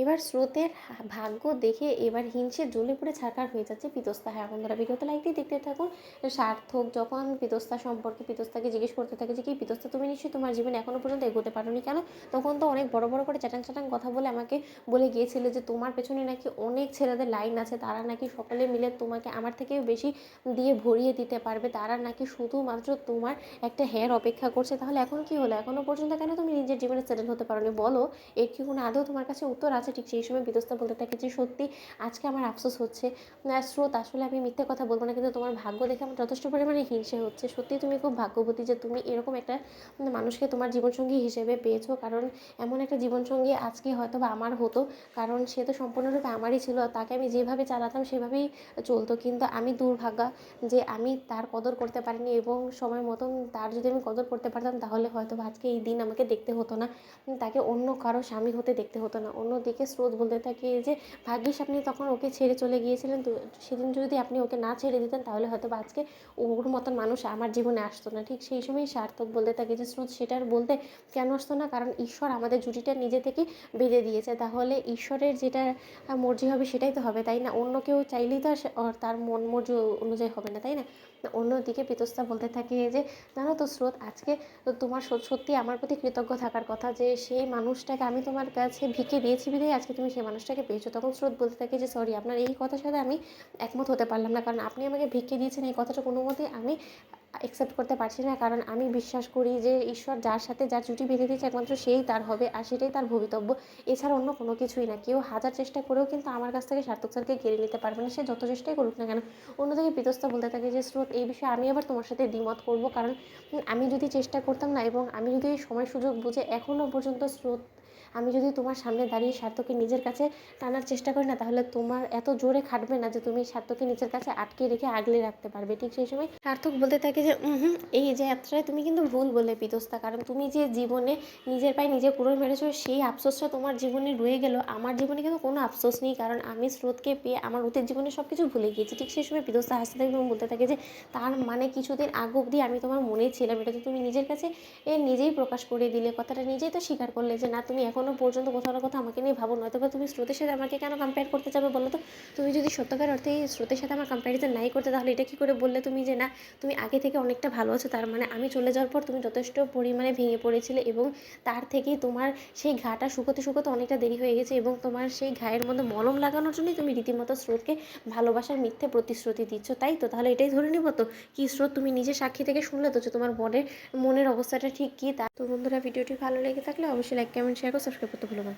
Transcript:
এবার স্রোতের ভাগ্য দেখে এবার হিংসে জ্বলে পুড়ে ছারখার হয়ে যাচ্ছে পিতস্তা। হ্যাঁ বন্ধুরা, বিগত লাইকটি দেখতে থাকুন। সার্থক যখন পিতস্তা সম্পর্কে পিতস্তাকে জিজ্ঞেস করতে থাকে যে কি পিতস্তা, তুমি নিশ্চয়ই তোমার জীবনে এখনো পর্যন্ত এগোতে পারোনি কেন? তখন তো অনেক বড় বড় করে চ্যাটাং চ্যাটাং কথা বলে আমাকে বলে গিয়েছিলে যে তোমার পেছনে নাকি অনেক ছেলেদের লাইন আছে, তারা নাকি সকলে মিলে তোমাকে আমার থেকেও বেশি দিয়ে ভরিয়ে দিতে পারবে, তারা নাকি শুধুমাত্র তোমার একটা হেয়ার অপেক্ষা করছে। তাহলে এখন কি হলো? এখনো পর্যন্ত কেন তুমি নিজের জীবনে সেটেল হতে পারোনি বলো? এর কি কোনো আদৌ তোমার কাছে উত্তর আছে? ঠিক সেই সময় বিতস্তা বলতে থাকে যে সত্যি আজকে আমার আফসোস হচ্ছে স্রোত, আসলে আমি মিথ্যে কথা বলবো না, কিন্তু তোমার ভাগ্য দেখে আমার যথেষ্ট পরিমাণে হিংসে হচ্ছে। সত্যি তুমি খুব ভাগ্যবতী যে তুমি এরকম একটা মানুষকে তোমার জীবনসঙ্গী হিসেবে পেয়েছো, কারণ এমন একটা জীবনসঙ্গী আজকে হয়তো বা আমার হতো, কারণ সে তো সম্পূর্ণরূপে আমারই ছিল, তাকে আমি যেভাবে চালাতাম সেভাবেই চলতো। কিন্তু আমি দুর্ভাগা যে আমি তার কদর করতে পারিনি, এবং সময় মতন তার যদি আমি কদর করতে পারতাম তাহলে হয়তো আজকে এই দিন আমাকে দেখতে হতো না, তাকে অন্য কারো স্বামী হতে দেখতে হতো না। অন্যদিকে স্রোত বলতে থাকে যে ভাগ্যিস আপনি তখন ওকে ছেড়ে চলে গিয়েছিলেন, তো সেদিন যদি আপনি ওকে না ছেড়ে দিতেন তাহলে হয়তো বা আজকে ওর মতন মানুষ আমার জীবনে আসতো না। ঠিক সেই সময় সার্থক বলতে থাকে যে স্রোত সেটার বলতে কেন আসতো না, কারণ ঈশ্বর আমাদের জুটিটা নিজে থেকেই বেঁধে দিয়েছে, তাহলে ঈশ্বরের যেটা মর্জি হবে সেটাই তো হবে, তাই না? অন্য কেউ চাইলেই তো তার মন মর্জি অনুযায়ী হবে না, তাই না? অন্যদিকে পিতস্তা বলতে থাকে যে জানো তো স্রোত, আজকে তো তোমার সত্যি আমার প্রতি কৃতজ্ঞ থাকার কথা যে সেই মানুষটাকে আমি তোমার কাছে ভিক্ষে দিয়েছি বিধায় আজকে তুমি সেই মানুষটাকে পেয়েছো। তখন স্রোত বলতে থাকে যে সরি, আপনার এই কথার সাথে আমি একমত হতে পারলাম না, কারণ আপনি আমাকে ভিক্ষে দিয়েছেন এই কথাটা কোনো মতেই আমি অ্যাকসেপ্ট করতে পারছি না, কারণ আমি বিশ্বাস করি যে ঈশ্বর যার সাথে যার জুটি বেঁধে দিয়েছে একমাত্র সেই তার হবে, আর সেটাই তার ভবিতব্য, এছাড়া অন্য কোনো কিছুই না। কেউ হাজার চেষ্টা করেও কিন্তু আমার কাছ থেকে সার্থক স্যারকে কেড়ে নিতে পারবে না, সে যত চেষ্টাই করুক না কেন। অন্যদিকে পিতস্তা বলতে থাকে যে স্রোত, এই বিষয়ে আমি আবার তোমার সাথে দ্বিমত করবো, কারণ আমি যদি চেষ্টা করতাম না এবং আমি যদি সময় সুযোগ বুঝে এখনও পর্যন্ত স্রোত আমি যদি তোমার সামনে দাঁড়িয়ে স্বার্থকে নিজের কাছে টানার চেষ্টা করি না, তাহলে তোমার এত জোরে খাটবে না যে তুমি স্বার্থকে নিজের কাছে আটকে রেখে আগলে রাখতে পারবে। ঠিক সেই সময় সার্থক বলতে থাকে যে এই যে যাত্রায় তুমি কিন্তু ভুল বলে পিতস্তা, কারণ তুমি যে জীবনে নিজের পায়ে নিজে কুড়োল মেরেছো সেই আফসোসটা তোমার জীবনে রয়ে গেল, আমার জীবনে কিন্তু কোনো আফসোস নেই, কারণ আমি স্রোতকে পেয়ে আমার অতীত জীবনে সব কিছু ভুলে গিয়েছি। ঠিক সেই সময় পিতস্তা হাসতে থাকে এবং বলতে থাকে যে তার মানে কিছুদিন আগ অবধি আমি তোমার মনেই ছিলাম, এটা তো তুমি নিজের কাছে নিজেই প্রকাশ করে দিলে, কথাটা নিজেই তো স্বীকার করলে যে না তুমি এখনও পর্যন্ত কোথাও না কোথাও আমাকে নিয়ে ভাবো, নয়তো বা তুমি স্রোতের সাথে আমাকে কেন কম্পেয়ার করতে যাবে বলো তো? তুমি যদি সত্যিকার অর্থে স্রোতের সাথে আমার কম্প্যারিজন নাই করতে, তাহলে এটা কী করে বললে তুমি যে না তুমি আগে থেকে অনেকটা ভালো আছো? তার মানে আমি চলে যাওয়ার পর তুমি যথেষ্ট পরিমাণে ভেঙে পড়েছিলে, এবং তার থেকেই তোমার সেই ঘাটা শুকোতে শুকোতে অনেকটা দেরি হয়ে গেছে, এবং তোমার সেই ঘায়ের মধ্যে মলম লাগানোর জন্যই তুমি রীতিমতো স্রোতকে ভালোবাসার মিথ্যে প্রতিশ্রুতি দিচ্ছ, তাই তো? তাহলে এটাই ধরে নিব তো? কি স্রোত, তুমি নিজে সাক্ষী থেকে শুনলে তো যে তোমার মনের অবস্থাটা ঠিক কী তা। তো বন্ধুরা, ভিডিওটি ভালো লেগে থাকলে অবশ্যই লাইক কমেন্ট শেয়ার করে সাবস্ক্রাইব করতে ভুলো না।